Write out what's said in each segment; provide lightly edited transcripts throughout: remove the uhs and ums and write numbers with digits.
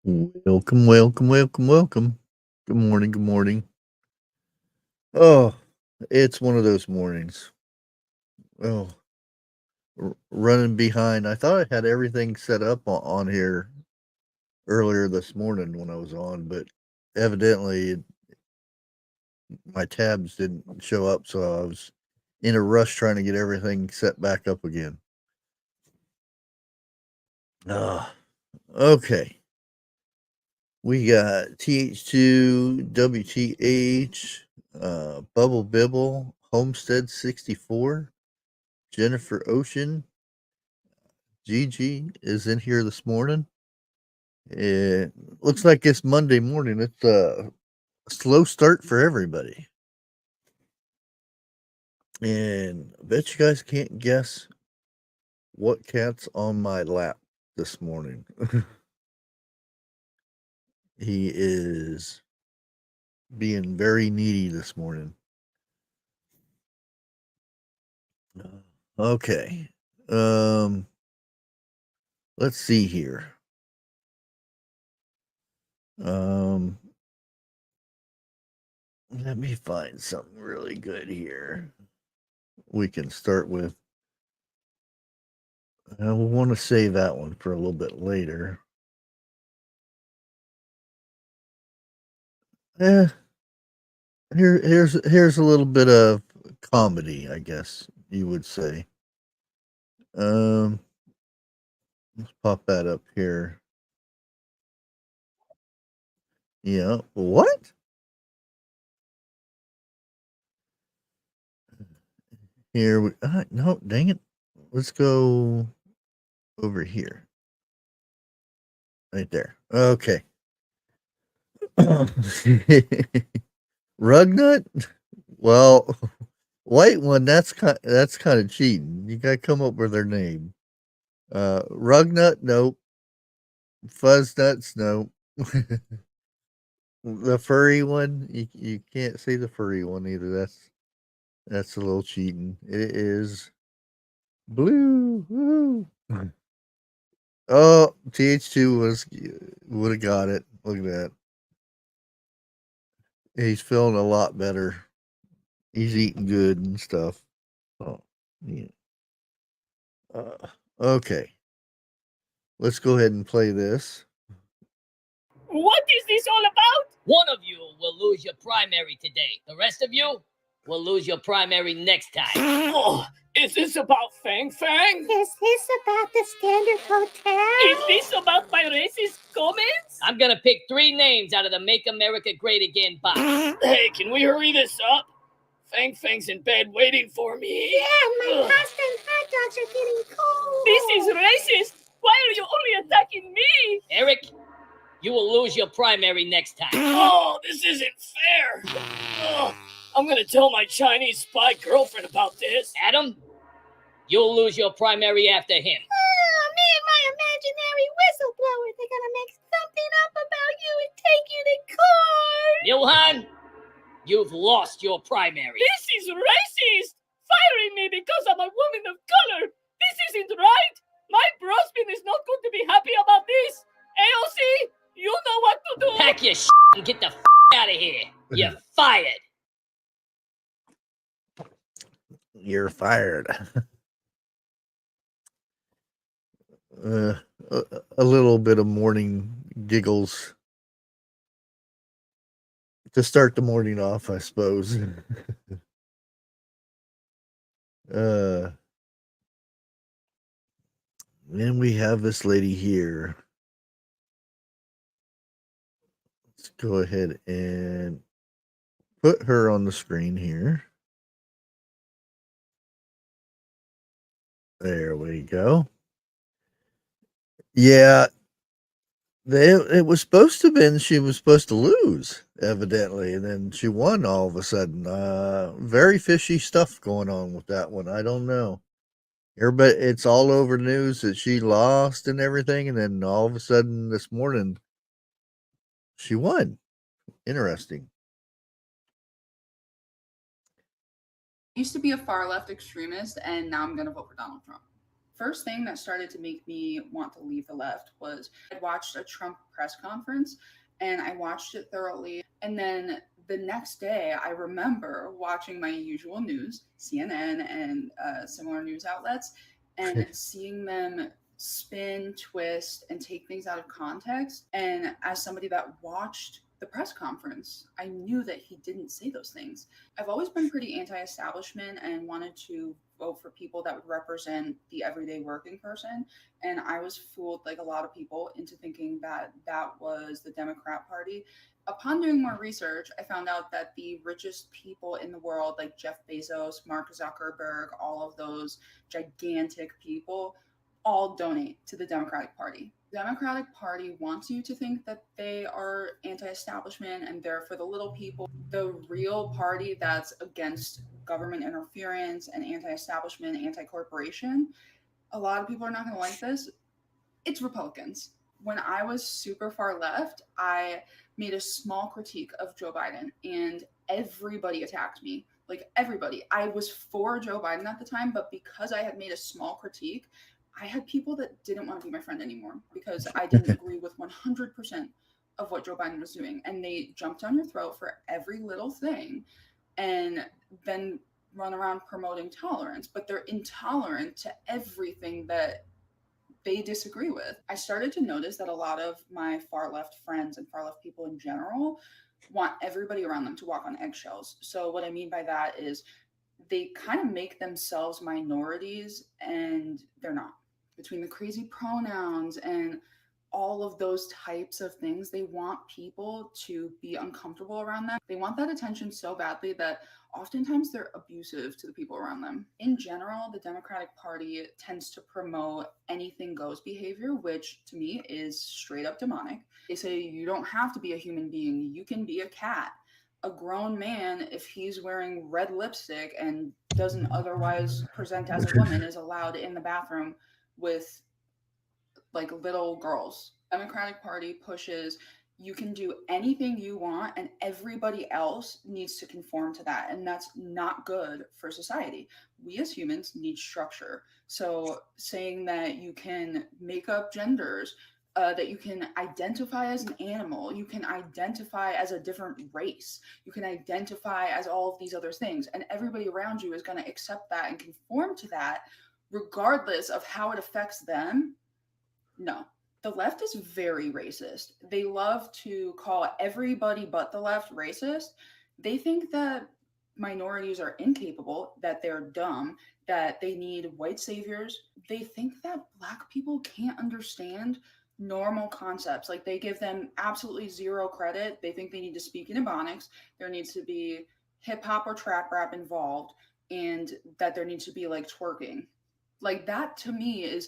Welcome, welcome, welcome, welcome. Good morning, good morning. Oh, it's one of those mornings. Oh, running behind. I thought I had everything set up on here earlier this morning when I was on, but evidently my tabs didn't show up, so I was in a rush trying to get everything set back up again. Okay. We got TH2, WTH, Bubble Bibble, Homestead 64, Jennifer Ocean, Gigi is in here this morning. It looks like it's Monday morning. It's a slow start for everybody. And I bet you guys can't guess what cat's on my lap this morning. He is being very needy this morning. Okay. Let's see here. Let me find something really good here. We can start with. I will want to save that one for a little bit later. Here's a little bit of comedy, I guess you would say. Let's pop that up here. Yeah, what? Here we. No, dang it. Let's go over here. Right there. Okay. Rugnut? Well, white one. That's kind of cheating. You got to come up with their name. Rugnut, nope. Fuzz nuts, nope. The furry one, you can't say the furry one either. That's a little cheating. It is blue. Woo. Oh, TH2 would have got it. Look at that. He's feeling a lot better. He's eating good and stuff. Oh, yeah. Okay. Let's go ahead and play this. What is this all about? One of you will lose your primary today. The rest of you will lose your primary next time. Oh, is this about Fang Fang? Is this about the Standard Hotel? Is this about my racist comments? I'm gonna pick 3 names out of the Make America Great Again box. Hey, can we hurry this up? Fang Fang's in bed waiting for me. Yeah, my pasta and hot dogs are getting cold. This is racist. Why are you only attacking me? Eric, you will lose your primary next time. Oh, this isn't fair. Oh, I'm gonna tell my Chinese spy girlfriend about this. Adam, you'll lose your primary after him. Oh, me and my imaginary whistleblower, they're gonna make something up about you and take you to court. Ilhan, you've lost your primary. This is racist! Firing me because I'm a woman of color! This isn't right! My brospin is not going to be happy about this! AOC, you know what to do! Pack your shit and get the out of here! You're fired! You're fired. A little bit of morning giggles to start the morning off, I suppose. Then we have this lady here. Let's go ahead and put her on the screen here. There we go. Yeah, it was supposed to have been she was supposed to lose, evidently, and then she won all of a sudden. Very fishy stuff going on with that one. I don't know. Everybody, it's all over the news that she lost and everything, and then all of a sudden this morning she won. Interesting. Used to be a far left extremist, and now I'm going to vote for Donald Trump. first thing that started to make me want to leave the left was I watched a Trump press conference and I watched it thoroughly. And then the next day, I remember watching my usual news, CNN and similar news outlets, and seeing them spin, twist, and take things out of context. And as somebody that watched the press conference, I knew that he didn't say those things. I've always been pretty anti-establishment and wanted to vote for people that would represent the everyday working person. And I was fooled, like a lot of people, into thinking that that was the Democrat Party. Upon doing more research, I found out that the richest people in the world, like Jeff Bezos, Mark Zuckerberg, all of those gigantic people, all donate to the Democratic Party. The Democratic Party wants you to think that they are anti-establishment and they're for the little people. The real party that's against government interference and anti-establishment, anti-corporation, a lot of people are not going to like this. It's Republicans. When I was super far left, I made a small critique of Joe Biden and everybody attacked me. Like everybody. I was for Joe Biden at the time, but because I had made a small critique, I had people that didn't want to be my friend anymore because I didn't agree with 100% of what Joe Biden was doing. And they jumped down your throat for every little thing and then run around promoting tolerance. But they're intolerant to everything that they disagree with. I started to notice that a lot of my far left friends and far left people in general want everybody around them to walk on eggshells. So what I mean by that is they kind of make themselves minorities and they're not. Between the crazy pronouns and all of those types of things, they want people to be uncomfortable around them. They want that attention so badly that oftentimes they're abusive to the people around them. In general, the Democratic Party tends to promote anything goes behavior, which to me is straight up demonic. They say you don't have to be a human being, you can be a cat. A grown man, if he's wearing red lipstick and doesn't otherwise present as a woman, is allowed in the bathroom with like little girls. Democratic Party pushes you can do anything you want and everybody else needs to conform to that, and that's not good for society. We as humans need structure. So saying that you can make up genders, that you can identify as an animal, you can identify as a different race, you can identify as all of these other things, and everybody around you is going to accept that and conform to that regardless of how it affects them. No. The left is very racist. They love to call everybody but the left racist. They think that minorities are incapable, that they're dumb, that they need white saviors. They think that Black people can't understand normal concepts. Like they give them absolutely zero credit. They think they need to speak in Ebonics. There needs to be hip hop or trap rap involved, and that there needs to be like twerking. Like that to me is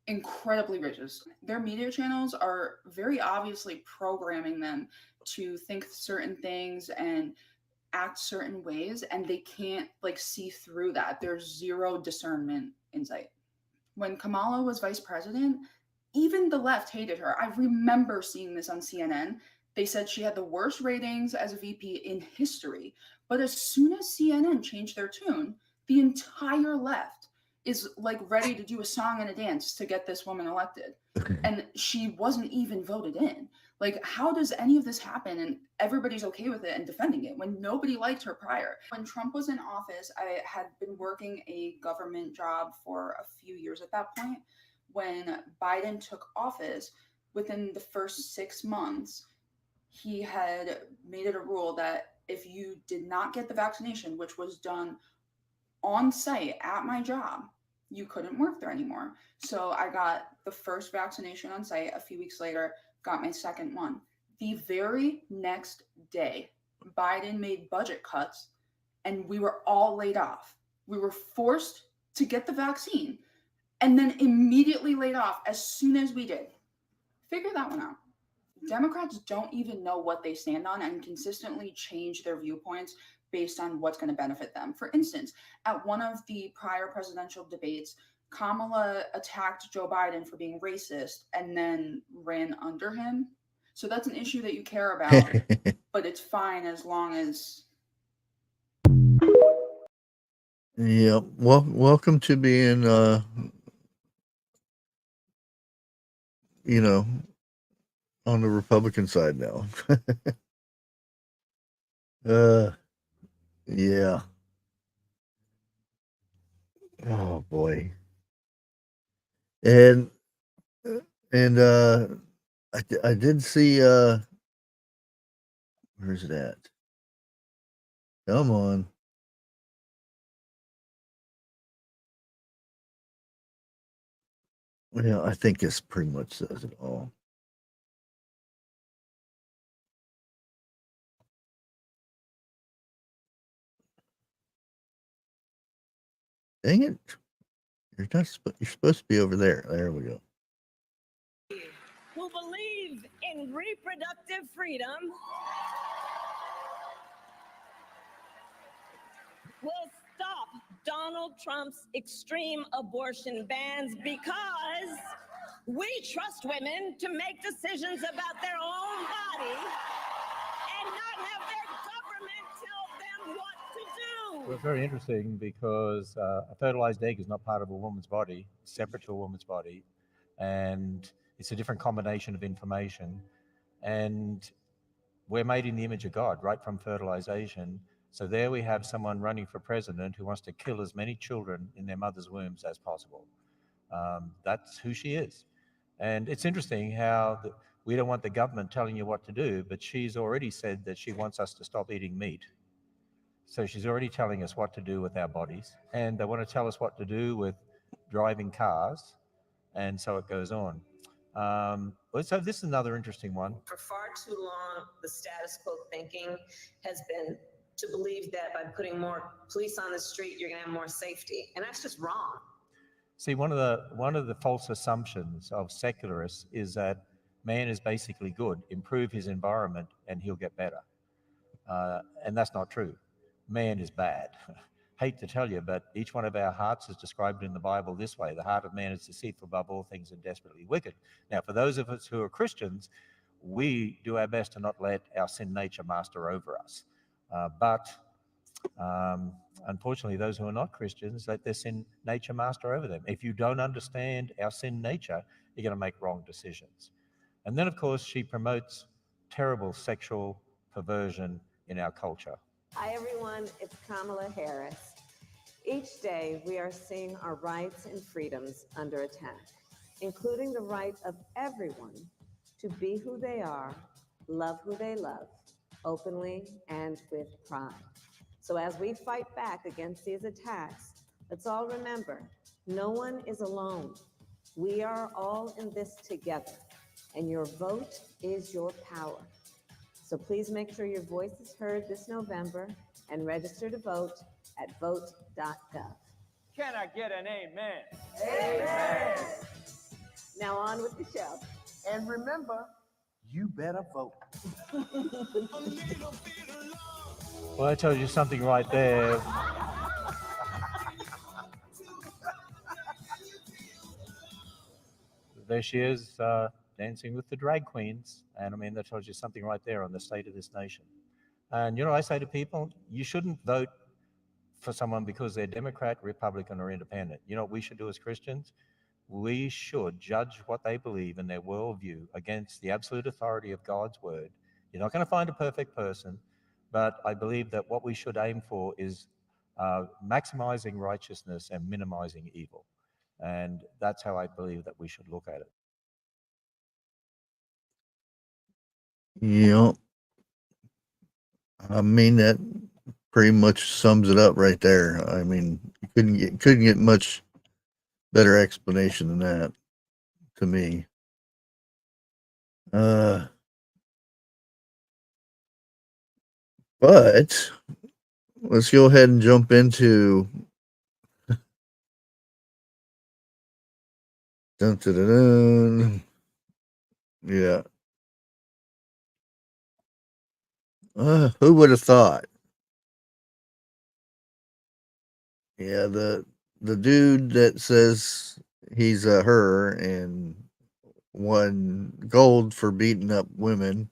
incredibly racist. Their media channels are very obviously programming them to think certain things and act certain ways, and they can't like see through that. There's zero discernment insight. When Kamala was vice president, even the left hated her. I remember seeing this on CNN. They said she had the worst ratings as a VP in history. But as soon as CNN changed their tune, the entire left is like ready to do a song and a dance to get this woman elected. And she wasn't even voted in. Like, how does any of this happen and everybody's okay with it and defending it when nobody liked her prior? When Trump was in office, I had been working a government job for a few years at that point. When Biden took office, within the first 6 months, he had made it a rule that if you did not get the vaccination, which was done on site at my job, you couldn't work there anymore. So I got the first vaccination on site. A few weeks later, got my second one. The very next day, Biden made budget cuts and we were all laid off. We were forced to get the vaccine and then immediately laid off as soon as we did. Figure that one out. Democrats don't even know what they stand on and consistently change their viewpoints based on what's going to benefit them. For instance, at one of the prior presidential debates, Kamala attacked Joe Biden for being racist and then ran under him. So that's an issue that you care about, but it's fine as long as... Yeah, well, welcome to being you know, on the Republican side now. uh, yeah. Oh boy. And and I did see where's it at? Come on. Well, I think this pretty much says it all. Dang it. You're supposed to be over there. There we go. Who believe in reproductive freedom will stop Donald Trump's extreme abortion bans because we trust women to make decisions about their own body and not have their government tell them what to do. Well, it's very interesting because a fertilized egg is not part of a woman's body, it's separate to a woman's body, and it's a different combination of information. And we're made in the image of God right from fertilization. So there we have someone running for president who wants to kill as many children in their mother's wombs as possible. That's who she is. And it's interesting how we don't want the government telling you what to do, but she's already said that she wants us to stop eating meat. So she's already telling us what to do with our bodies, and they want to tell us what to do with driving cars, and so it goes on. So this is another interesting one. For far too long, the status quo thinking has been to believe that by putting more police on the street, you're going to have more safety, and that's just wrong. See, one of the false assumptions of secularists is that man is basically good. Improve his environment, and he'll get better, and that's not true. Man is bad. Hate to tell you, but each one of our hearts is described in the Bible this way. The heart of man is deceitful above all things and desperately wicked. Now, for those of us who are Christians, we do our best to not let our sin nature master over us. But unfortunately, those who are not Christians let their sin nature master over them. If you don't understand our sin nature, you're going to make wrong decisions. And then, of course, she promotes terrible sexual perversion in our culture. Hi, everyone. It's Kamala Harris. Each day, we are seeing our rights and freedoms under attack, including the right of everyone to be who they are, love who they love, openly and with pride. So as we fight back against these attacks, let's all remember, no one is alone. We are all in this together, and your vote is your power. So please make sure your voice is heard this November and register to vote at vote.gov. Can I get an amen? Amen. Now on with the show. And remember, you better vote. Well, I told you something right there. There she is, dancing with the drag queens. And I mean, that tells you something right there on the state of this nation. And you know, I say to people, you shouldn't vote for someone because they're Democrat, Republican, or independent. You know what we should do as Christians? We should judge what they believe in their worldview against the absolute authority of God's word. You're not going to find a perfect person, but I believe that what we should aim for is maximizing righteousness and minimizing evil. And that's how I believe that we should look at it. Yeah. I mean, that pretty much sums it up right there. I mean, you couldn't get much better explanation than that to me. But let's go ahead and jump into dun, dun, dun, dun. Yeah. Who would have thought? Yeah, the dude that says he's a her and won gold for beating up women.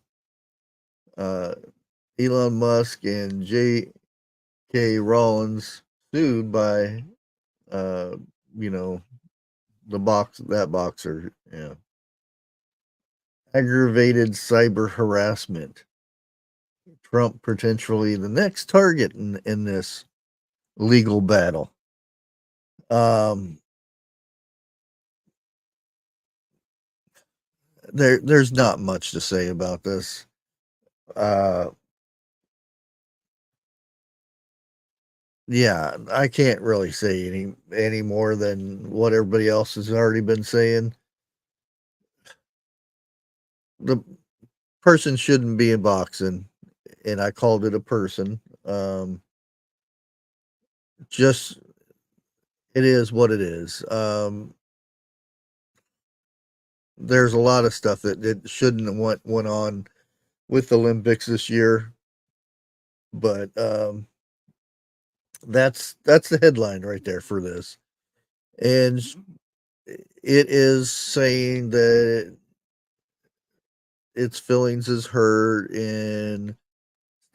Elon Musk and J.K. Rowling sued by, you know, that boxer. Yeah. aggravated cyber harassment. Trump potentially the next target in this legal battle. There's not much to say about this. Yeah, I can't really say any more than what everybody else has already been saying. The person shouldn't be in boxing, and I called it a person. Just it is what it is. There's a lot of stuff that shouldn't have went on with the Olympics this year, but that's the headline right there for this, and it is saying that its feelings is hurt and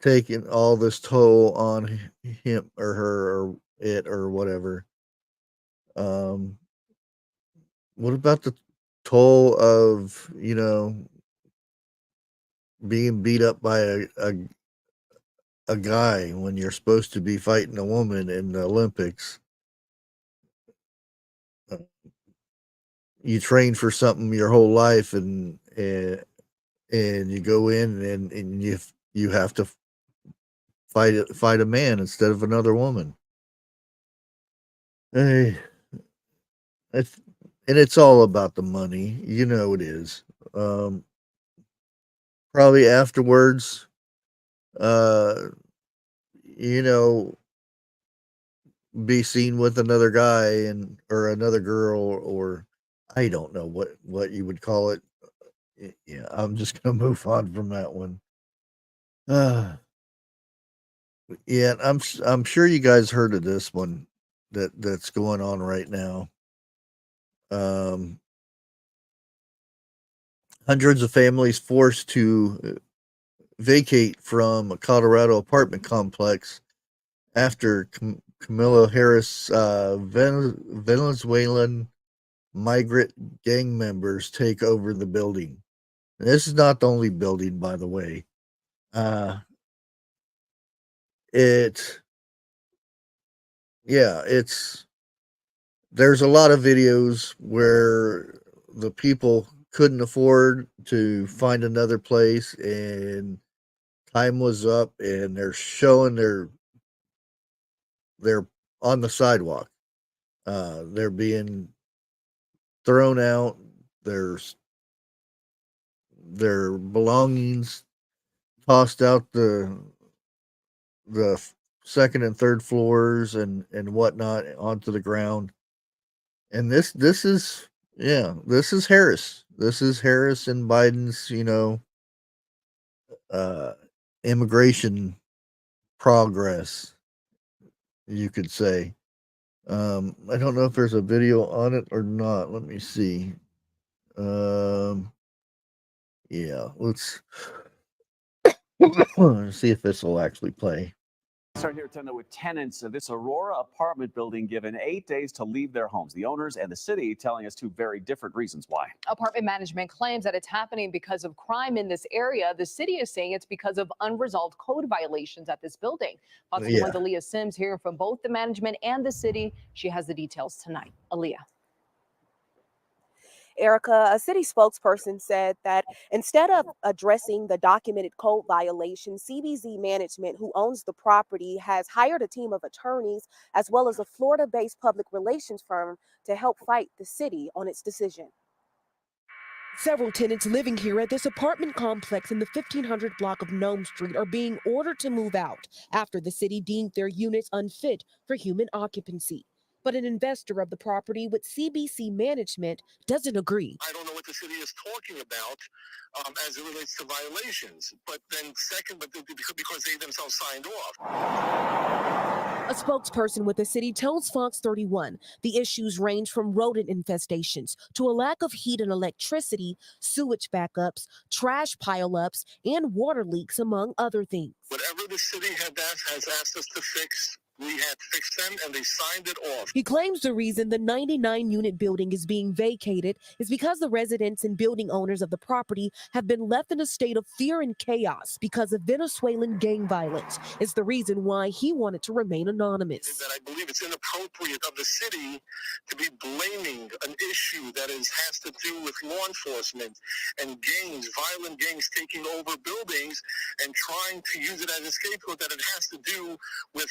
taking all this toll on him or her or it or whatever. What about the toll of being beat up by a guy when you're supposed to be fighting a woman in the Olympics? You train for something your whole life, and you go in and you have to fight a man instead of another woman. Hey, it's all about the money, it is. Probably afterwards, you know, be seen with another guy or another girl, or I don't know what you would call it. Yeah, I'm just gonna move on from that one. Yeah, I'm sure you guys heard of this one that's going on right now. Um, Hundreds of families forced to vacate from a Colorado apartment complex after Camilo Harris Venezuelan migrant gang members take over the building. And this is not the only building, by the way. It Yeah, there's a lot of videos where the people couldn't afford to find another place and time was up, and they're showing they're on the sidewalk. They're being thrown out. There's their belongings tossed out the second and third floors and whatnot onto the ground. And this is this is Harris. This is Harris and Biden's, uh, immigration progress, you could say. I don't know if there's a video on it or not. Let me see. Yeah, let's see if this will actually play. Start here tonight with tenants of this Aurora apartment building given 8 days to leave their homes. The owners and the city telling us two very different reasons why. Apartment management claims that it's happening because of crime in this area. The city is saying it's because of unresolved code violations at this building. Fox 41's Aaliyah Sims hearing from both the management and the city. She has the details tonight. Aaliyah. Erica, a city spokesperson said that instead of addressing the documented code violation, CBZ Management, who owns the property, has hired a team of attorneys as well as a Florida-based public relations firm to help fight the city on its decision. Several tenants living here at this apartment complex in the 1500 block of Nome Street are being ordered to move out after the city deemed their units unfit for human occupancy. But an investor of the property with CBC Management doesn't agree. I don't know what the city is talking about as it relates to violations. But then second, because they themselves signed off. A spokesperson with the city tells Fox 31 the issues range from rodent infestations to a lack of heat and electricity, sewage backups, trash pileups, and water leaks, among other things. Whatever the city has asked us to fix, We had fixed them, and they signed it off. He claims the reason the 99-unit building is being vacated is because the residents and building owners of the property have been left in a state of fear and chaos because of Venezuelan gang violence. It's the reason why he wanted to remain anonymous. That I believe it's inappropriate of the city to be blaming an issue that has to do with law enforcement and gangs, violent gangs taking over buildings and trying to use it as a scapegoat, that it has to do with,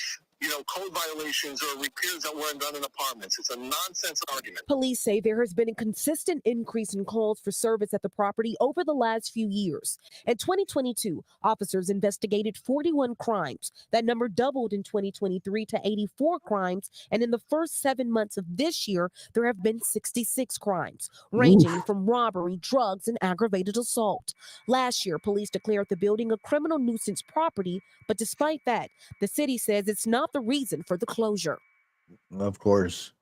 code violations or repairs that weren't done in apartments. It's a nonsense argument. Police say there has been a consistent increase in calls for service at the property over the last few years. In 2022, officers investigated 41 crimes. That number doubled in 2023 to 84 crimes. And in the first 7 months of this year, there have been 66 crimes, ranging from robbery, drugs, and aggravated assault. Last year, police declared the building a criminal nuisance property, but despite that, the city says it's not the reason for the closure. Of course.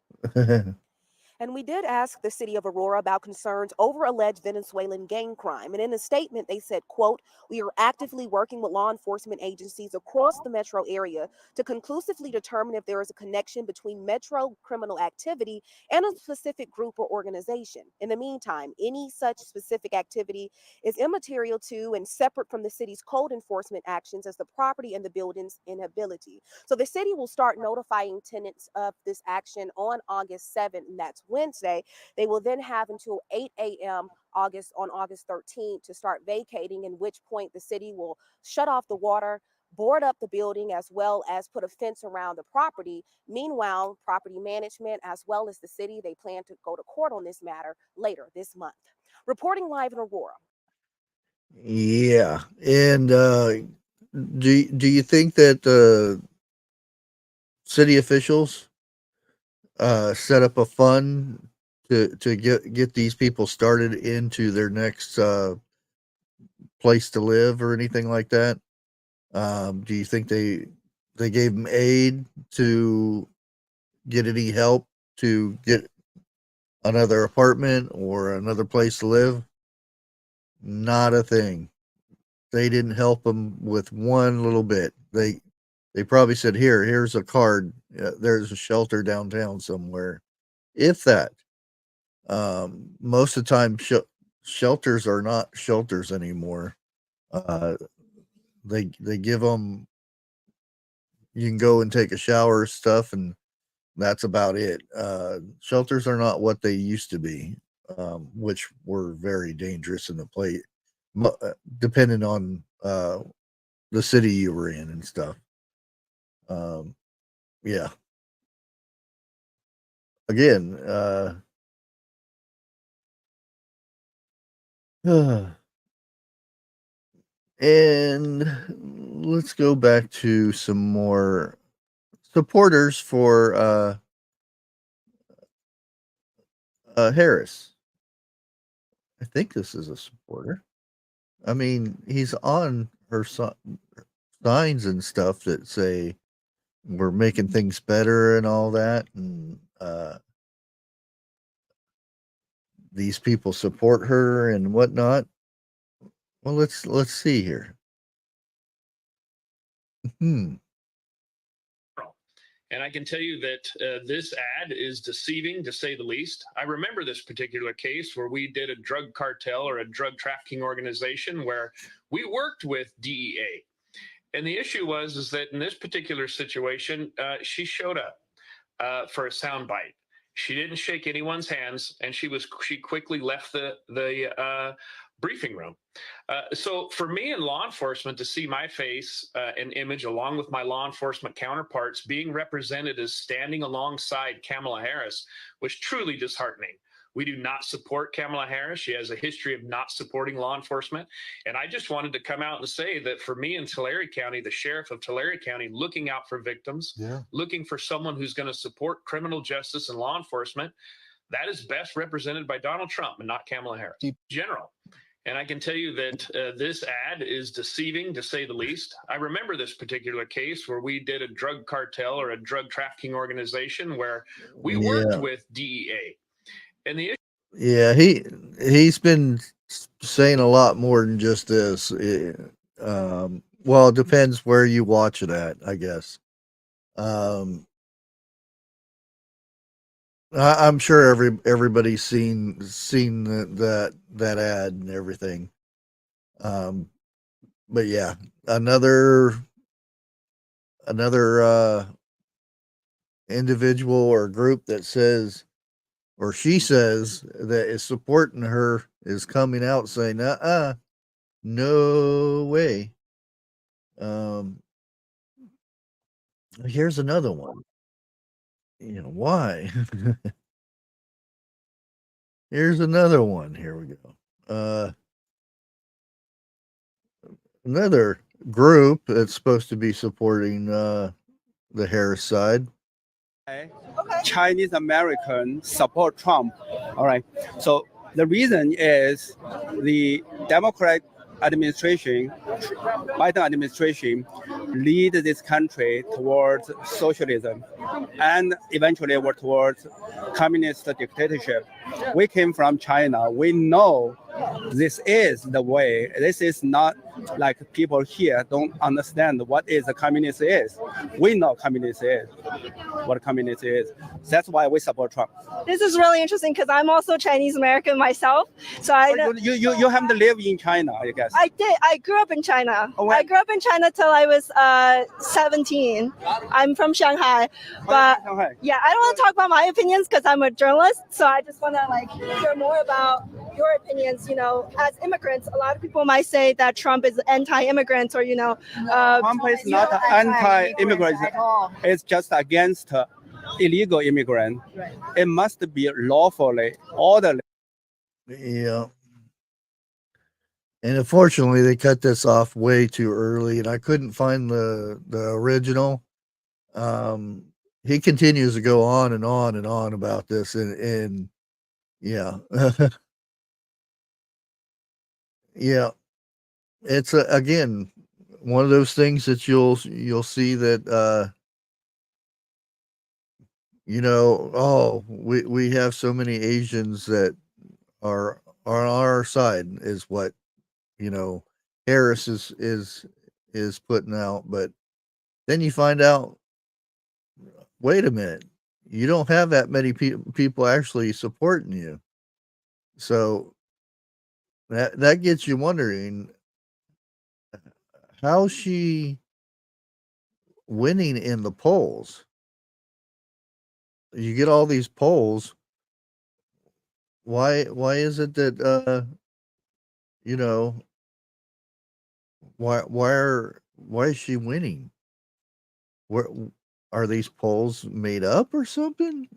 And we did ask the city of Aurora about concerns over alleged Venezuelan gang crime. And in a statement, they said, quote, "We are actively working with law enforcement agencies across the metro area to conclusively determine if there is a connection between metro criminal activity and a specific group or organization. In the meantime, any such specific activity is immaterial to and separate from the city's code enforcement actions as the property and the building's inability." So the city will start notifying tenants of this action on August 7th, and that's Wednesday. They will then have until 8 a.m. on August 13th to start vacating, in which point the city will shut off the water, board up the building, as well as put a fence around the property. Meanwhile, property management as well as the city, they plan to go to court on this matter later this month. Reporting live in Aurora. Yeah. And do you think that city officials set up a fund to get these people started into their next place to live or anything like that? Do you think they gave them aid to get any help to get another apartment or another place to live? Not a thing. They didn't help them with one little bit. They probably said, here's a card. There's a shelter downtown somewhere. If that. Most of the time, shelters are not shelters anymore. They give them, you can go and take a shower stuff, and that's about it. Shelters are not what they used to be, which were very dangerous in the plate, depending on the city you were in and stuff. Yeah. Again, and let's go back to some more supporters for Harris. I think this is a supporter. I mean, he's on her signs and stuff that say we're making things better and all that, and these people support her and whatnot. Well, let's see here. And I can tell you that this ad is deceiving, to say the least. I remember this particular case where we did a drug cartel or a drug trafficking organization where we worked with DEA. And the issue was that in this particular situation, she showed up for a soundbite. She didn't shake anyone's hands, and she quickly left the briefing room. So for me in law enforcement to see my face and image along with my law enforcement counterparts being represented as standing alongside Kamala Harris was truly disheartening. We do not support Kamala Harris. She has a history of not supporting law enforcement. And I just wanted to come out and say that for me in Tulare County, the sheriff of Tulare County, looking out for victims, looking for someone who's going to support criminal justice and law enforcement, that is best represented by Donald Trump and not Kamala Harris. General. And I can tell you that this ad is deceiving, to say the least. I remember this particular case where we did a drug cartel or a drug trafficking organization where we worked with DEA. And he's been saying a lot more than just this. Well, it depends where you watch it at, I guess. Um, I'm sure everybody's seen that ad and everything. But yeah, another individual or group that says, or she says, that is supporting her is coming out saying, no way. Here's another one. Why? Here's another one. Here we go. Another group that's supposed to be supporting the Harris side. Chinese American support Trump. All right. So the reason is the Democrat administration, Biden administration, lead this country towards socialism and eventually towards communist dictatorship. We came from China. We know this is the way. This is not like people here don't understand what is a communist is. We know communist is what communist is. That's why we support Trump. This is really interesting because I'm also Chinese American myself. So I know you haven't lived in China, I guess. I did. I grew up in China. I grew up in China till I was 17. I'm from Shanghai, but yeah, I don't want to talk about my opinions because I'm a journalist. So I just want to hear more about your opinions. As immigrants, a lot of people might say that Trump is anti-immigrant, or Trump is not anti-immigrant. It's just against illegal immigrant. Right. It must be lawfully orderly. Yeah. And unfortunately, they cut this off way too early, and I couldn't find the original. He continues to go on and on and on about this, and yeah. Yeah, it's again one of those things that you'll see that we have so many Asians that are on our side is what Harris is putting out, but then you find out, wait a minute, you don't have that many people actually supporting you, so that gets you wondering, how's she winning in the polls? You get all these polls. Why is it that why is she winning? Where are these polls made up or something?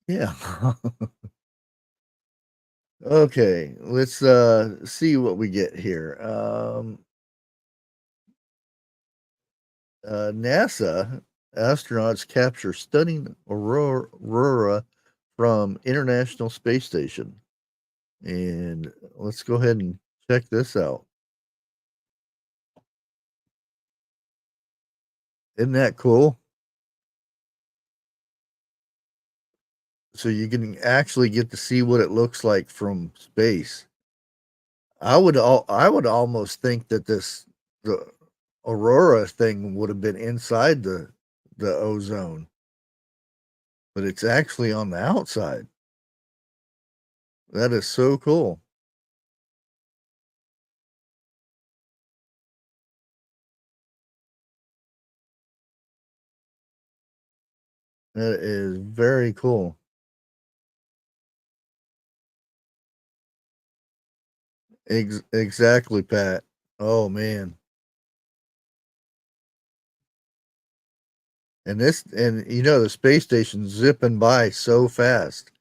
Yeah. Okay, let's see what we get here. NASA astronauts capture stunning aurora from International Space Station. And let's go ahead and check this out. Isn't that cool? So you can actually get to see what it looks like from space. I would almost think that the aurora thing would have been inside the ozone, but it's actually on the outside. That is so cool. That is very cool. Exactly, Pat. Oh man. And the space station's zipping by so fast,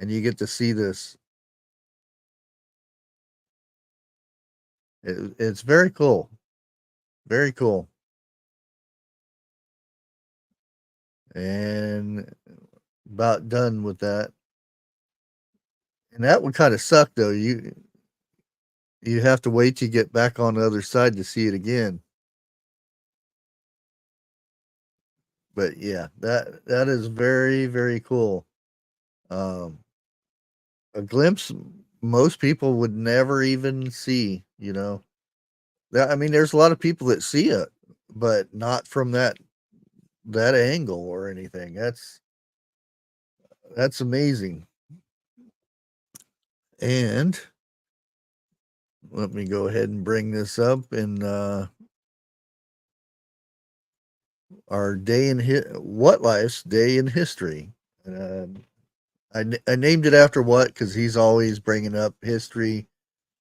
and you get to see this. It's very cool. Very cool. And about done with that. And that would kind of suck though. You have to wait to get back on the other side to see it again. But yeah, that is very, very cool. A glimpse most people would never even see, I mean, there's a lot of people that see it, but not from that angle or anything. That's amazing. And let me go ahead and bring this up in our What Life's Day in History. I named it after What because he's always bringing up history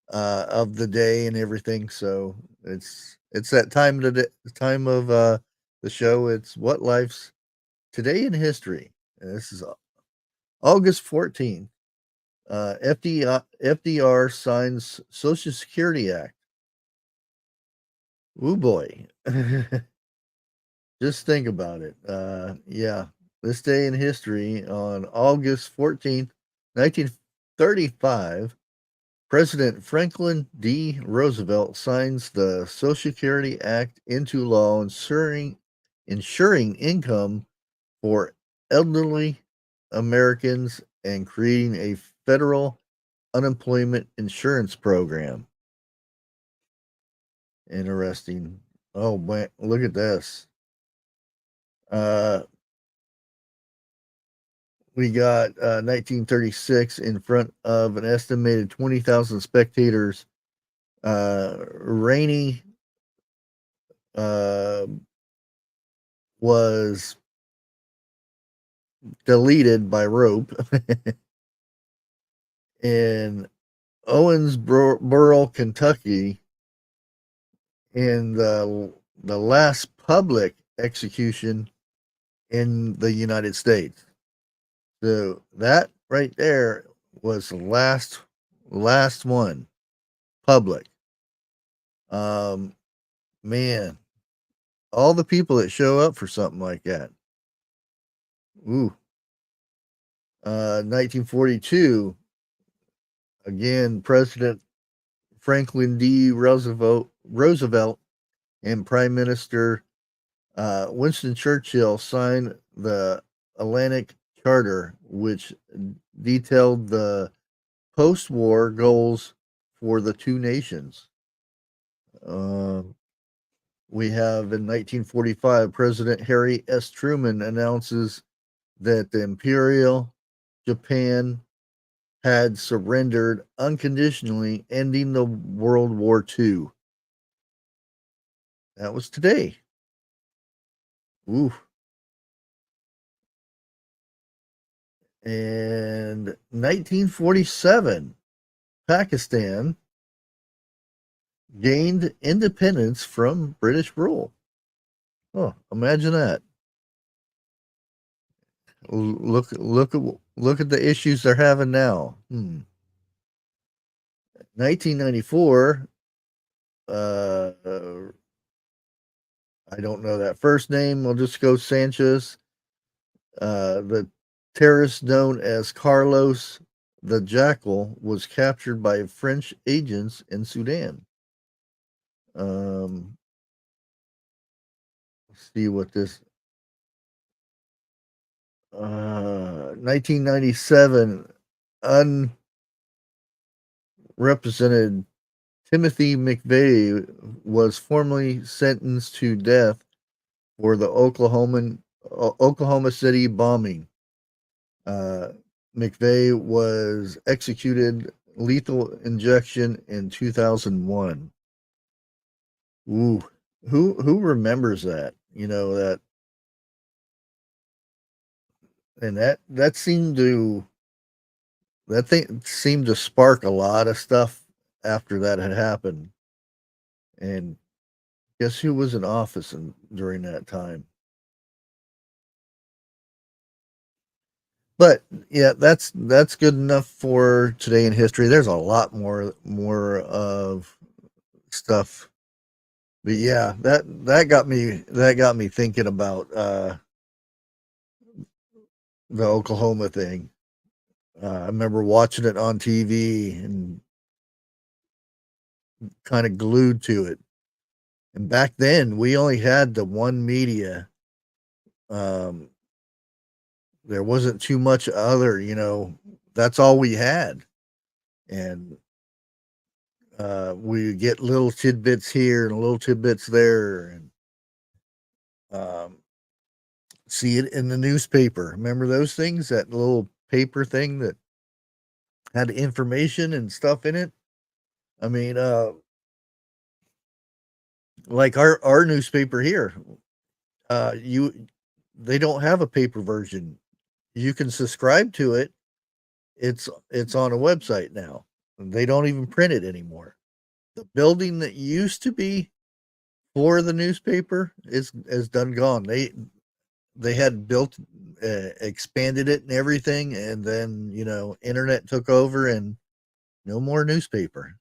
of the day and everything. So it's that time of the show. It's What Life's Today in History. And this is August 14th. FDR signs Social Security Act. Ooh boy. Just think about it. Yeah, this day in history on August 14th, 1935, President Franklin D. Roosevelt signs the Social Security Act into law, ensuring income for elderly Americans and creating a federal unemployment insurance program. Interesting. Oh man, look at this. We got 1936 in front of an estimated 20,000 spectators. Rainey was deleted by rope in Owensboro, Kentucky, in the last public execution in the United States. So that right there was the last one public. Man, all the people that show up for something like that. Ooh. 1942, again, President Franklin D. Roosevelt and Prime Minister Winston Churchill signed the Atlantic Charter, which detailed the post-war goals for the two nations. We have in 1945, President Harry S. Truman announces that the Imperial Japan had surrendered unconditionally, ending the World War II. That was today. Ooh. And 1947, Pakistan gained independence from British rule. Oh, imagine that. Look at the issues they're having now. 1994. I don't know that first name. I'll just go Sanchez. The terrorist known as Carlos the Jackal was captured by French agents in Sudan. Let's see what this. 1997, unrepresented Timothy McVeigh was formally sentenced to death for the Oklahoma City bombing. McVeigh was executed lethal injection in 2001. Ooh, who remembers that? You know that, and that seemed to spark a lot of stuff after that had happened. And guess who was in office during that time? But yeah, that's good enough for today in history. There's a lot more of stuff. But yeah, that got me thinking about the Oklahoma thing. I remember watching it on TV and kind of glued to it. And back then, we only had the one media. There wasn't too much other, that's all we had. And we get little tidbits here and little tidbits there, and see it in the newspaper. Remember those things? That little paper thing that had information and stuff in it. I mean, like our newspaper here, they don't have a paper version. You can subscribe to it. It's on a website now. They don't even print it anymore. The building that used to be for the newspaper is done gone. They had built expanded it and everything, and then internet took over and no more newspaper.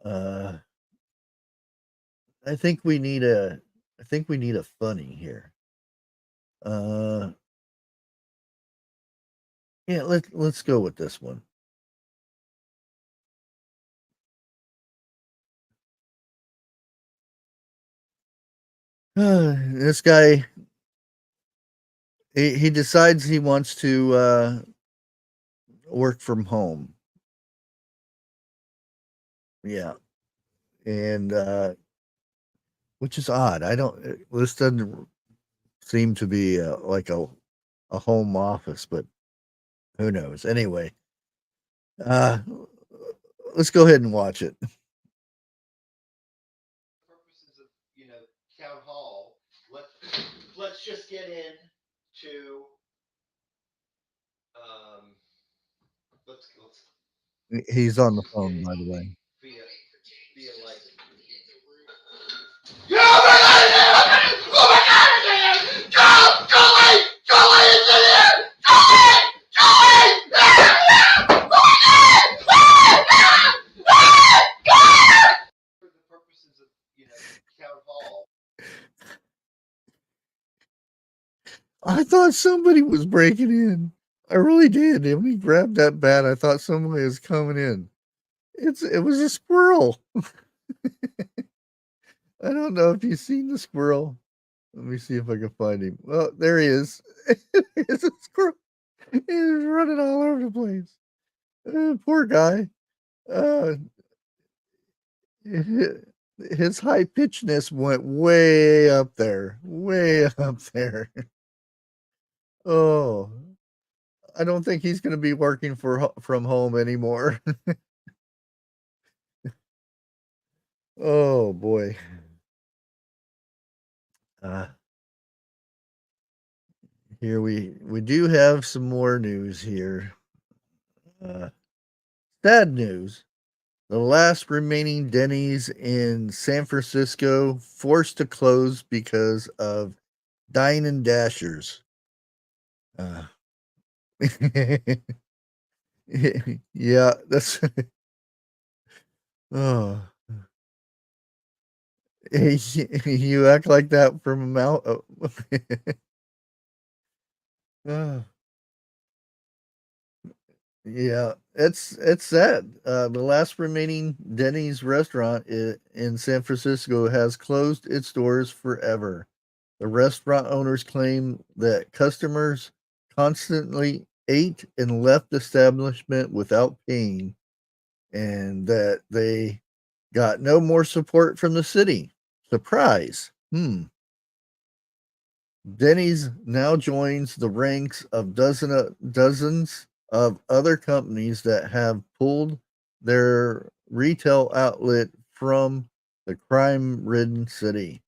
I think we need a funny here. Yeah, let's go with this one. This guy, he decides he wants to work from home. Yeah, and which is odd. This doesn't seem to be like a home office, but who knows? Anyway, let's go ahead and watch it. Purposes of town hall, let's just get into let's He's on the phone, by the way. via like. I thought somebody was breaking in. I really did. When he grabbed that bat, I thought somebody was coming in. It was a squirrel. I don't know if you've seen the squirrel. Let me see if I can find him. Well, there he is. It's a squirrel. He's running all over the place. Poor guy. His high pitchedness went way up there. Way up there. Oh, I don't think he's going to be working from home anymore. Oh boy. Here we do have some more news here. Sad news. The last remaining Denny's in San Francisco forced to close because of Dine and Dashers. Yeah, that's oh. You act like that from a mouth. Yeah, it's sad. The last remaining Denny's restaurant in San Francisco has closed its doors forever. The restaurant owners claim that customers constantly ate and left the establishment without paying, and that they got no more support from the city. Surprise. Denny's now joins the ranks of dozens of other companies that have pulled their retail outlet from the crime-ridden city.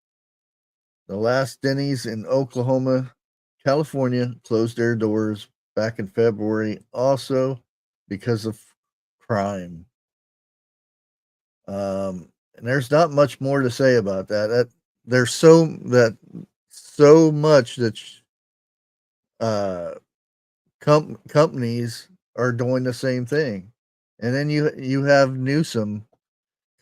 The last Denny's in Oklahoma, California closed their doors back in February, also because of crime. And there's not much more to say about that. There's so much that companies are doing the same thing, and then you have Newsom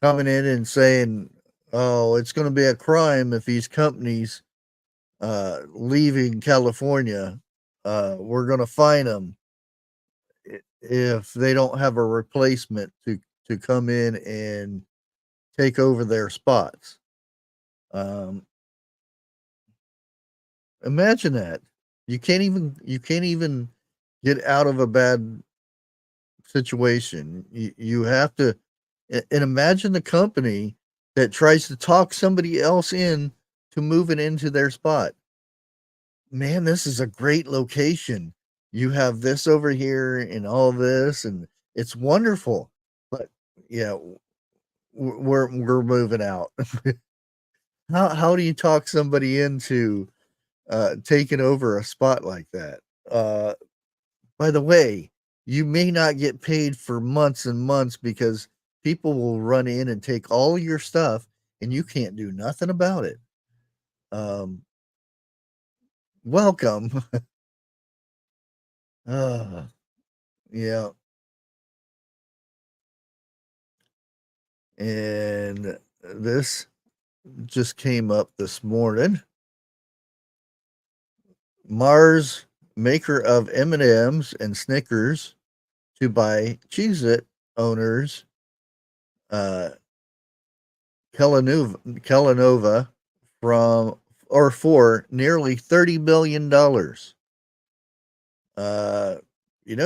coming in and saying, "Oh, it's going to be a crime if these companies leaving California. We're going to fine them if they don't have a replacement to come in and take over their spots." Imagine that. You can't even get out of a bad situation. You have to And imagine the company that tries to talk somebody else in to move it into their spot. Man, this is a great location. You have this over here and all this, and it's wonderful. But yeah, we're moving out. How do you talk somebody into taking over a spot like that? By the way, you may not get paid for months and months because people will run in and take all your stuff and you can't do nothing about it. Welcome. Yeah. And this just came up this morning. Mars, maker of M&Ms and Snickers, to buy Cheez-It owners, Kellanova for nearly $30 billion.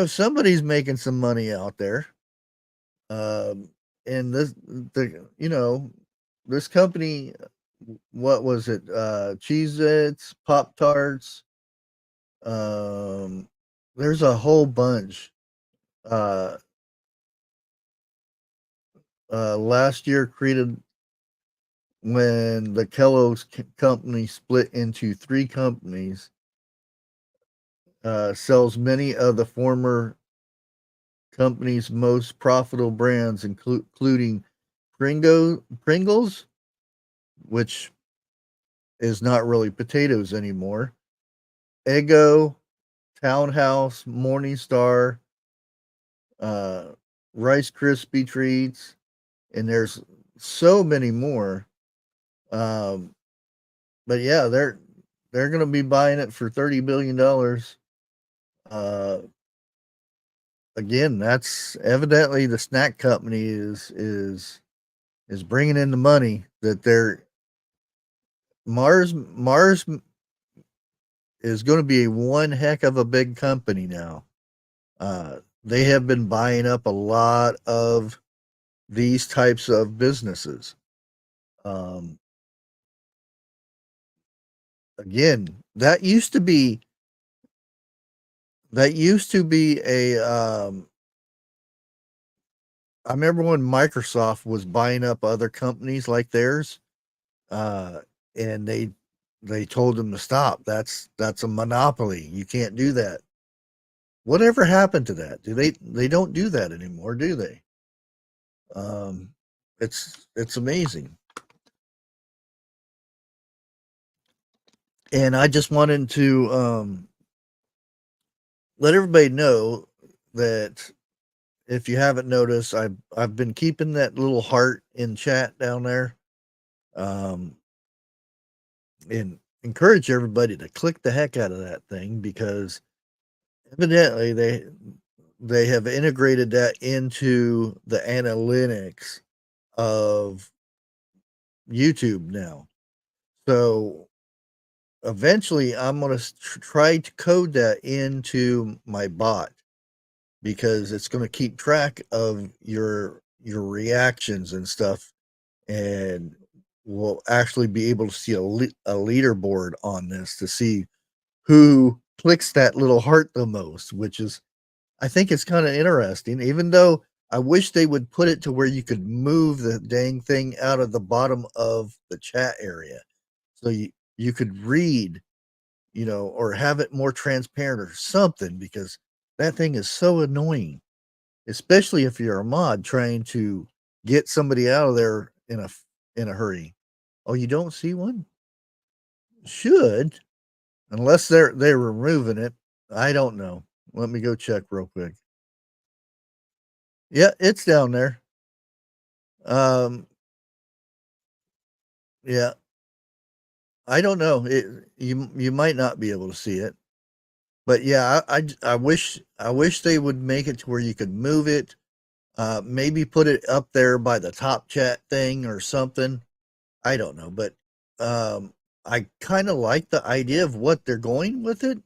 Somebody's making some money out there. And this company, what was it? Cheez-Its, Pop-Tarts. There's a whole bunch. Last year created when the Kellogg's company split into 3 companies, sells many of the former company's most profitable brands, including Pringles, which is not really potatoes anymore, Eggo, Townhouse, Morningstar, Rice Krispie treats, and there's so many more. But yeah, they're going to be buying it for $30 billion. Again, that's evidently the snack company is bringing in the money that they're Mars is going to be one heck of a big company now. They have been buying up a lot of these types of businesses. Again, that used to be a I remember when Microsoft was buying up other companies like theirs, and they told them to stop. That's a monopoly. You can't do that. Whatever happened to that? They don't do that anymore, do they? It's amazing. And I just wanted to let everybody know that if you haven't noticed, I've been keeping that little heart in chat down there, and encourage everybody to click the heck out of that thing, because evidently they have integrated that into the analytics of YouTube now. So eventually I'm going to try to code that into my bot, because it's going to keep track of your reactions and stuff, and we'll actually be able to see a leaderboard on this to see who clicks that little heart the most, which is, I think it's kind of interesting, even though I wish they would put it to where you could move the dang thing out of the bottom of the chat area, so you could read, or have it more transparent or something, because that thing is so annoying, especially if you're a mod trying to get somebody out of there in a hurry. Oh, you don't see one? Should, unless they're removing it. I don't know. Let me go check real quick. Yeah, it's down there. Yeah. I don't know. You might not be able to see it. But yeah, I wish they would make it to where you could move it. Maybe put it up there by the top chat thing or something. I don't know, but I kind of like the idea of what they're going with it,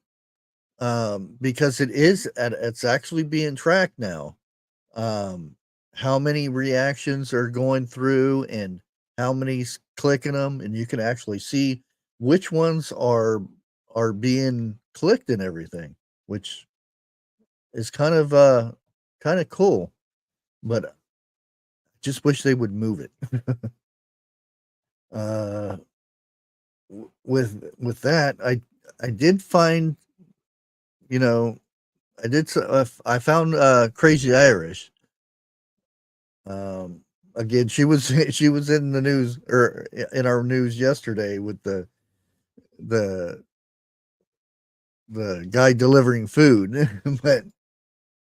because it's actually being tracked now. how many reactions are going through and how many's clicking them, and you can actually see which ones are being clicked and everything, which is kind of cool. But I just wish they would move it. With that, I did find, you know, I found Crazy Irish. Again, she was she was in the news, or in our news yesterday, with the the guy delivering food, but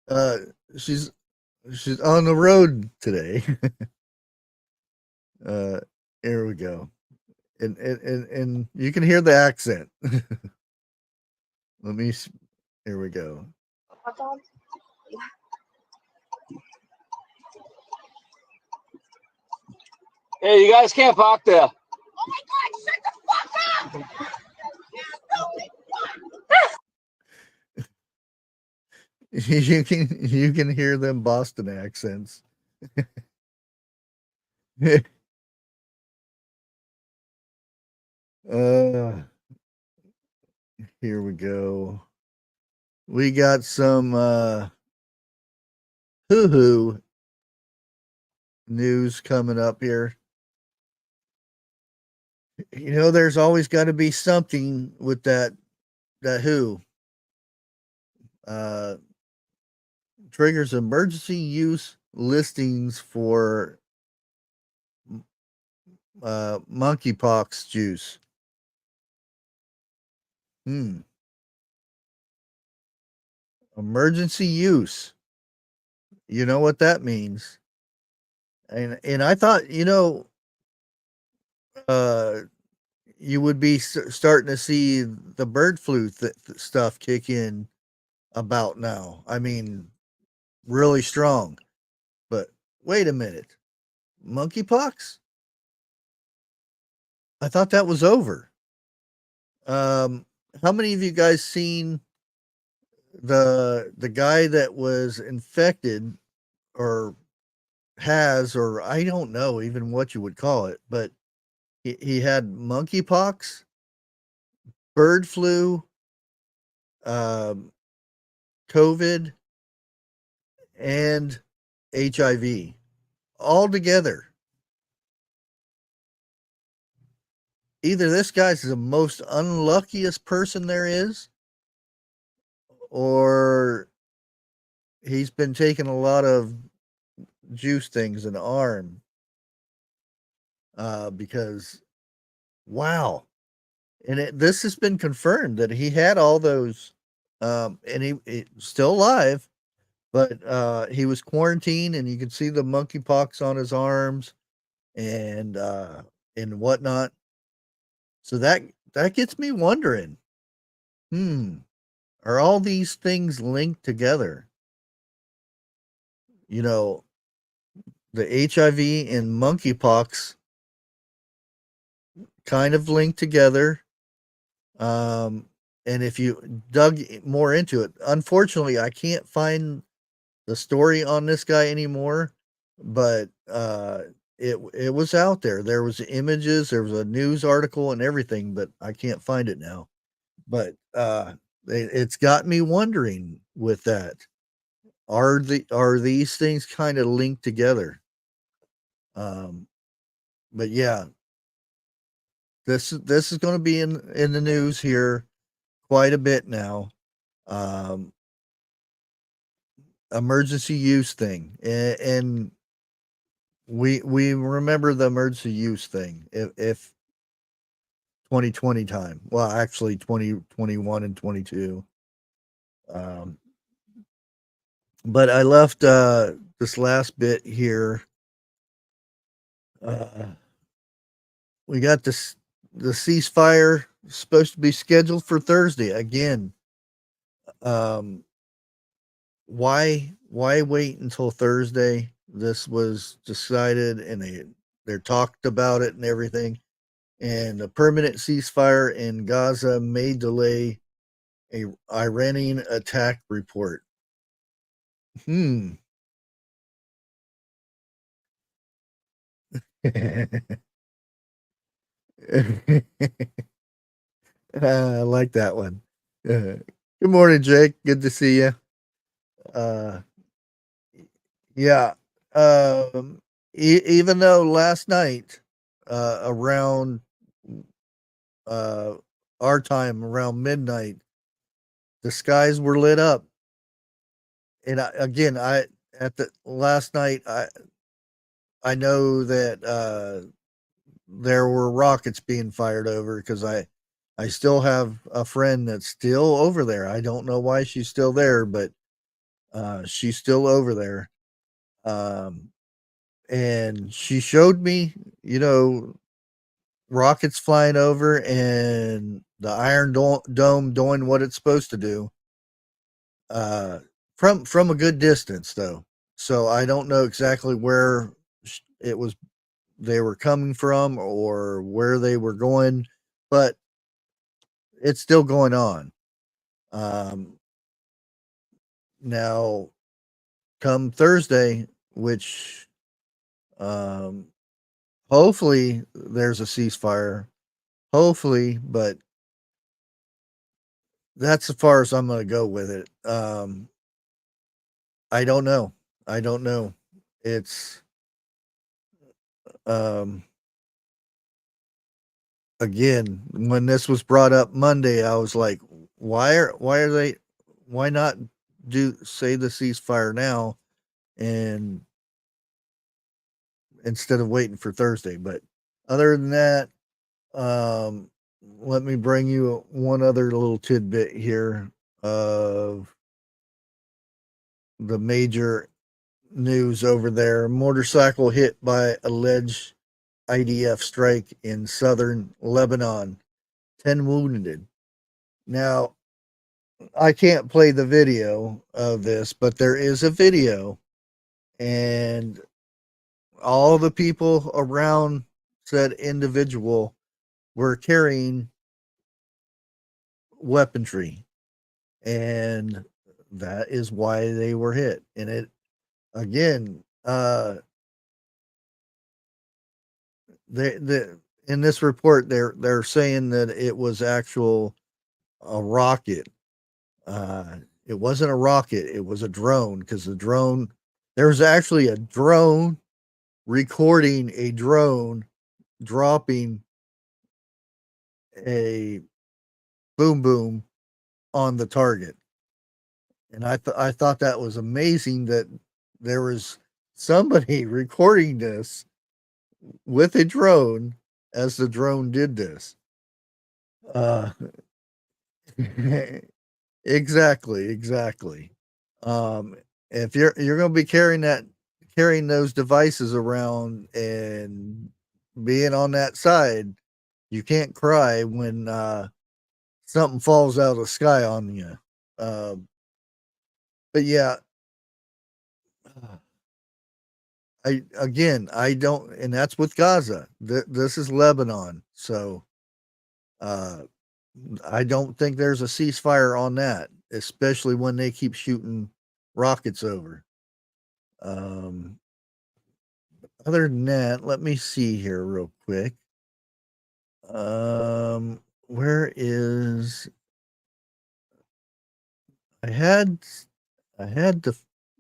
uh, she's she's on the road today. uh, Here we go, and you can hear the accent. Let me. Here we go. Hey, you guys can't park there. You can hear them Boston accents. uh Here we go. We got some hoo-hoo news coming up here. You know, there's always got to be something with that who uh triggers emergency use listings for monkeypox juice. Emergency use. You know what that means. And I thought, you would be starting to see the bird flu stuff kick in about now. I mean, really strong. But wait a minute. Monkeypox? I thought that was over. How many of you guys seen the guy that was infected, or or I don't know even what you would call it, but he had monkeypox, bird flu, COVID, and HIV all together. Either this guy's the most unluckiest person there is, or he's been taking a lot of juice things in the arm. Because, wow. And this has been confirmed that he had all those, and he still alive, but he was quarantined, and you could see the monkeypox on his arms and whatnot. So that gets me wondering, are all these things linked together? You know, the HIV and monkeypox kind of linked together. And if you dug more into it, unfortunately, I can't find the story on this guy anymore, but it was out there. There was images, there was a news article and everything, but I can't find it now. But it's got me wondering with that. Are these things kind of linked together? But yeah, this is going to be in the news here quite a bit now. Emergency use thing, and we remember the emergency use thing. If 2020 time, well, actually 2021 and 22. But I left this last bit here. We got the ceasefire supposed to be scheduled for Thursday again. Why wait until Thursday? This was decided, and they're talked about it and everything. And a permanent ceasefire in Gaza may delay a Iranian attack report. I like that one. Good morning, Jake. Good to see you. Yeah. Even though last night, around uh, our time, around midnight, the skies were lit up, and I at the last night I know that there were rockets being fired over because I still have a friend that's still over there. I don't know why she's still there, but she's still over there. Um, and she showed me, you know, rockets flying over and the Iron Dome doing what it's supposed to do. From a good distance though, so I don't know exactly where it was they were coming from or where they were going, but it's still going on. Um, Now, come Thursday, which um, hopefully there's a ceasefire, hopefully, but that's as far as I'm going to go with it. I don't know. I don't know. It's um, again, when this was brought up Monday, I was like, why not say the ceasefire now and instead of waiting for Thursday? But other than that, um, let me bring you one other little tidbit here of the major news over there. Motorcycle hit by alleged IDF strike in southern Lebanon. 10 wounded. Now, I can't play the video of this, but there is a video, and all the people around said individual were carrying weaponry, and that is why they were hit. And it again, the in this report they're saying that it was a rocket. It wasn't a rocket, it was a drone, because there was actually a drone recording a drone dropping a boom boom on the target. And I thought that was amazing that there was somebody recording this with a drone as the drone did this. Uh, exactly. Um, if you're going to be carrying those devices around and being on that side, you can't cry when something falls out of the sky on you. But yeah, I don't, and that's with Gaza. This is Lebanon, so uh, I don't think there's a ceasefire on that, especially when they keep shooting rockets over. Other than that, let me see here real quick. Where is I had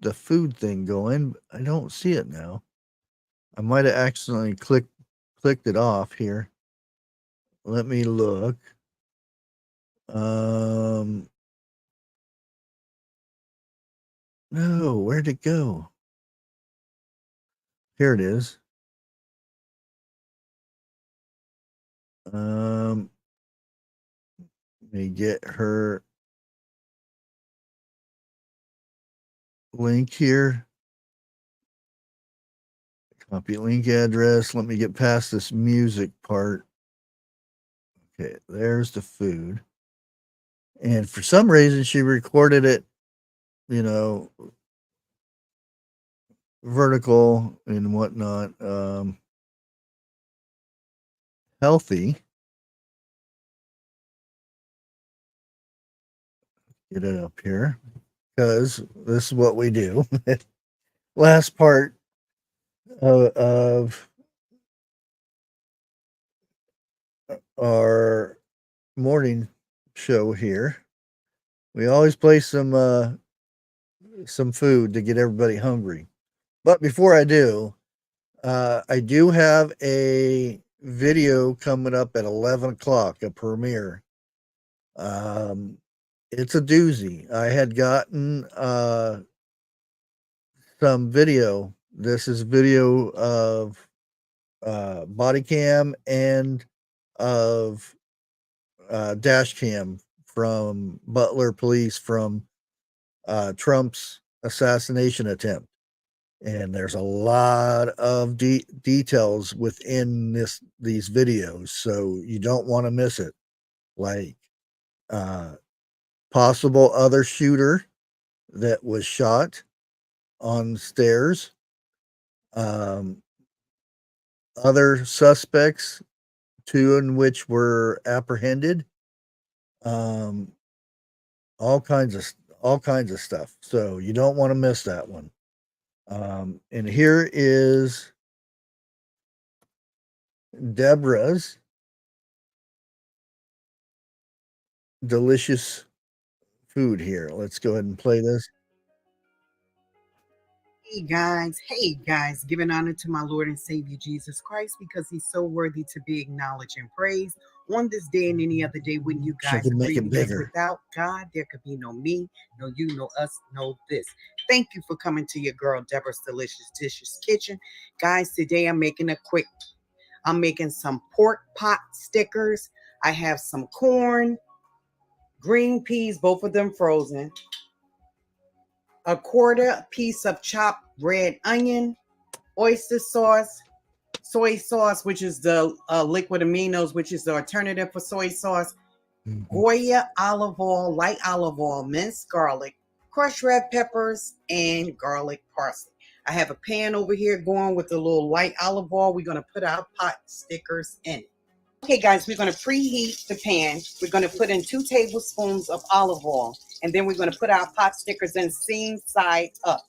the food thing going. I don't see it now. I might have accidentally clicked it off here. Let me look. No, where'd it go? Here it is. Let me get her link here. Copy link address. Let me get past this music part. Okay, there's the food. And for some reason, she recorded it, you know, vertical and whatnot. Healthy. Get it up here because this is what we do. Last part of our morning show here, we always play some food to get everybody hungry. But before I do have a video coming up at 11 o'clock, a premiere. It's a doozy. I had gotten some video. This is video of body cam and of dash cam from Butler police from Trump's assassination attempt. And there's a lot of details within these videos, so you don't want to miss it. Like possible other shooter that was shot on stairs, other suspects, 2 in which were apprehended, all kinds of stuff. So you don't want to miss that one. And here is Deborah's delicious food here. Let's go ahead and play this. Hey guys, giving honor to my Lord and Savior Jesus Christ, because he's so worthy to be acknowledged and praised on this day and any other day when you guys agree, because without God there could be no me, no you, no us, no this. Thank you for coming to your girl Deborah's Delicious Dishes Kitchen. Guys, today I'm making some pork pot stickers. I have some corn, green peas, both of them frozen, a quarter piece of chopped red onion, oyster sauce, soy sauce, which is the liquid aminos, which is the alternative for soy sauce, Goya olive oil, light olive oil, minced garlic, crushed red peppers, and garlic parsley. I have a pan over here going with a little light olive oil. We're going to put our pot stickers in it. Okay, guys, we're going to preheat the pan. We're going to put in 2 tablespoons of olive oil, and then we're going to put our pot stickers in seam side up,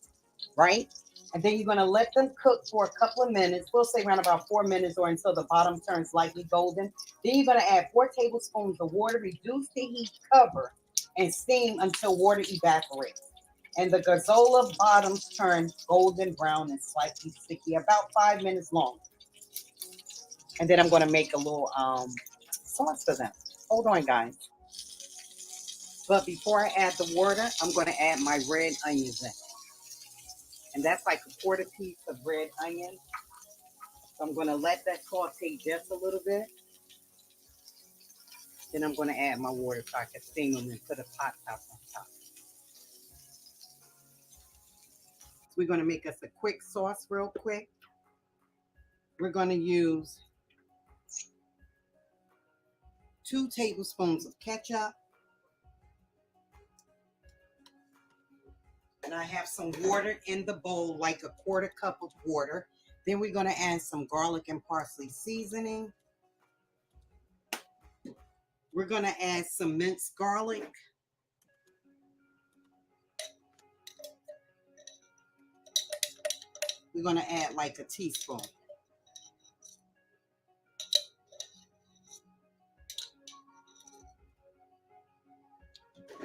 right? And then you're going to let them cook for a couple of minutes. We'll say around about 4 minutes, or until the bottom turns lightly golden. Then you're going to add 4 tablespoons of water, reduce the heat, cover, and steam until water evaporates. And the gazzola bottoms turn golden brown and slightly sticky, about 5 minutes long. And then I'm going to make a little sauce for them. Hold on, guys. But before I add the water, I'm going to add my red onions in. And that's like a quarter piece of red onion. So I'm going to let that saute just a little bit. Then I'm going to add my water so I can steam them and put a pot top on top. So we're going to make us a quick sauce real quick. We're going to use 2 tablespoons of ketchup. And I have some water in the bowl, like a quarter cup of water. Then we're going to add some garlic and parsley seasoning. We're going to add some minced garlic. We're going to add like a teaspoon.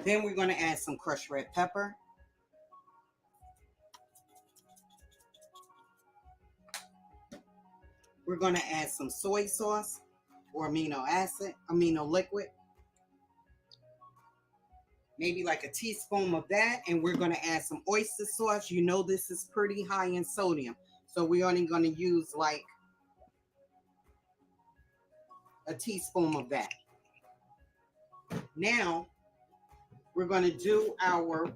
Then we're going to add some crushed red pepper. We're going to add some soy sauce or amino liquid. Maybe like a teaspoon of that. And we're going to add some oyster sauce. You know this is pretty high in sodium, so we're only going to use like a teaspoon of that. Now, we're going to do our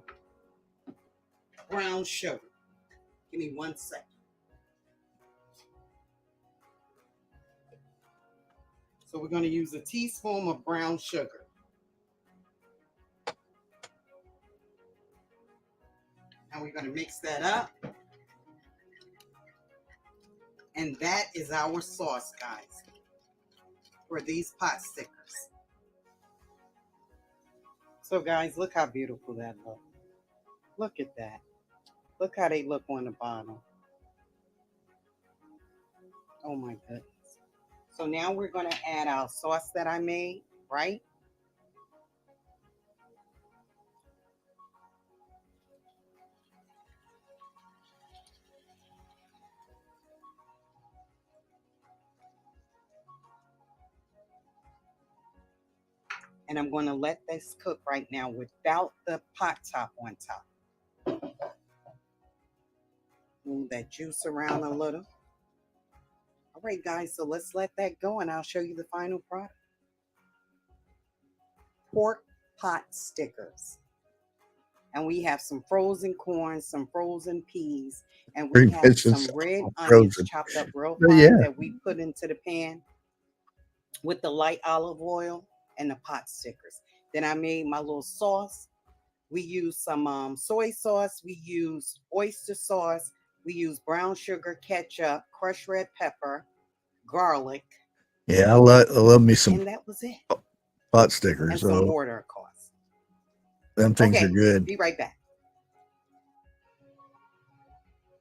brown sugar. Give me 1 second. So we're going to use a teaspoon of brown sugar. And we're going to mix that up. And that is our sauce, guys, for these pot stickers. So, guys, look how beautiful that looks. Look at that. Look how they look on the bottom. Oh, my goodness. So now we're going to add our sauce that I made, right? And I'm going to let this cook right now without the pot top on top. Move that juice around a little. All right, guys, so let's let that go and I'll show you the final product. Pork pot stickers. And we have some frozen corn, some frozen peas, and we have some red onions chopped up real fine that we put into the pan with the light olive oil and the pot stickers. Then I made my little sauce. We use some soy sauce. We use oyster sauce. We use brown sugar, ketchup, crushed red pepper, garlic. Yeah, I love me some and that was it. pot stickers. And some water, of course. Them things are good. Be right back.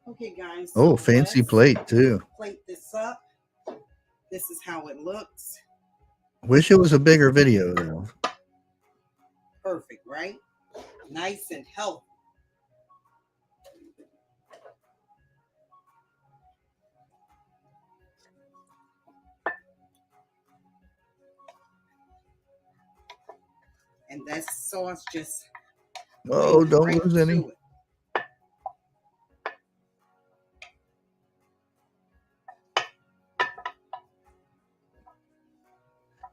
Okay, guys. Oh, fancy plate too. Plate this up. This is how it looks. Wish it was a bigger video though. Perfect, right? Nice and healthy. And that sauce just don't lose any.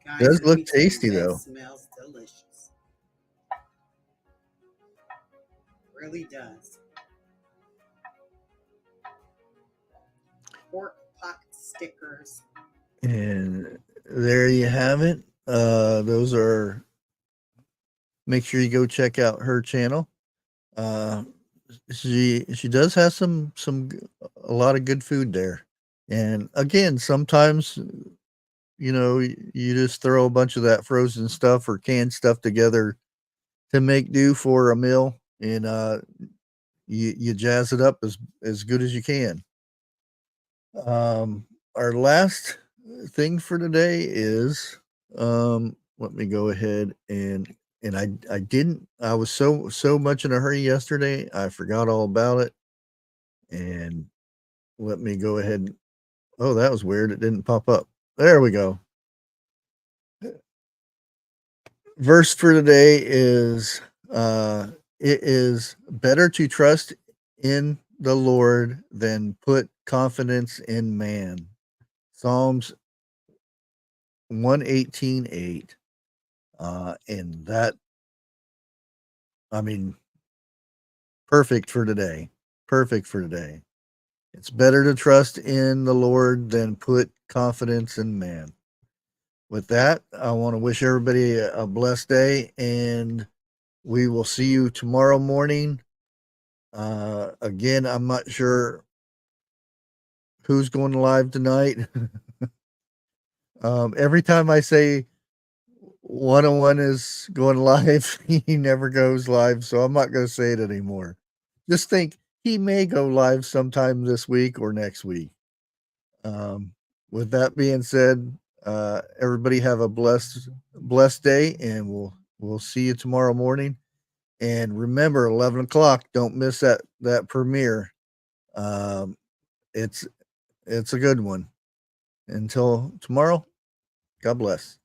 Guys, it does look tasty though. Smells delicious. Really does. Pork pot stickers. And there you have it. Those are. Make sure you go check out her channel. She does have a lot of good food there. And again, sometimes you just throw a bunch of that frozen stuff or canned stuff together to make do for a meal, and you jazz it up as good as you can. Our last thing for today is let me go ahead and I was so much in a hurry yesterday, I forgot all about it. And let me go ahead and, oh, that was weird. It didn't pop up. There we go. Verse for today is, it is better to trust in the Lord than put confidence in man. Psalms 118:8. And that, I mean, perfect for today. Perfect for today. It's better to trust in the Lord than put confidence in man. With that, I want to wish everybody a blessed day, and we will see you tomorrow morning. Again, I'm not sure who's going live tonight. Every time I say 101 is going live, he never goes live, so I'm not going to say it anymore. Just think he may go live sometime this week or next week. With that being said, everybody have a blessed day, and we'll see you tomorrow morning. And remember, 11 o'clock, don't miss that premiere. It's a good one. Until tomorrow, God bless.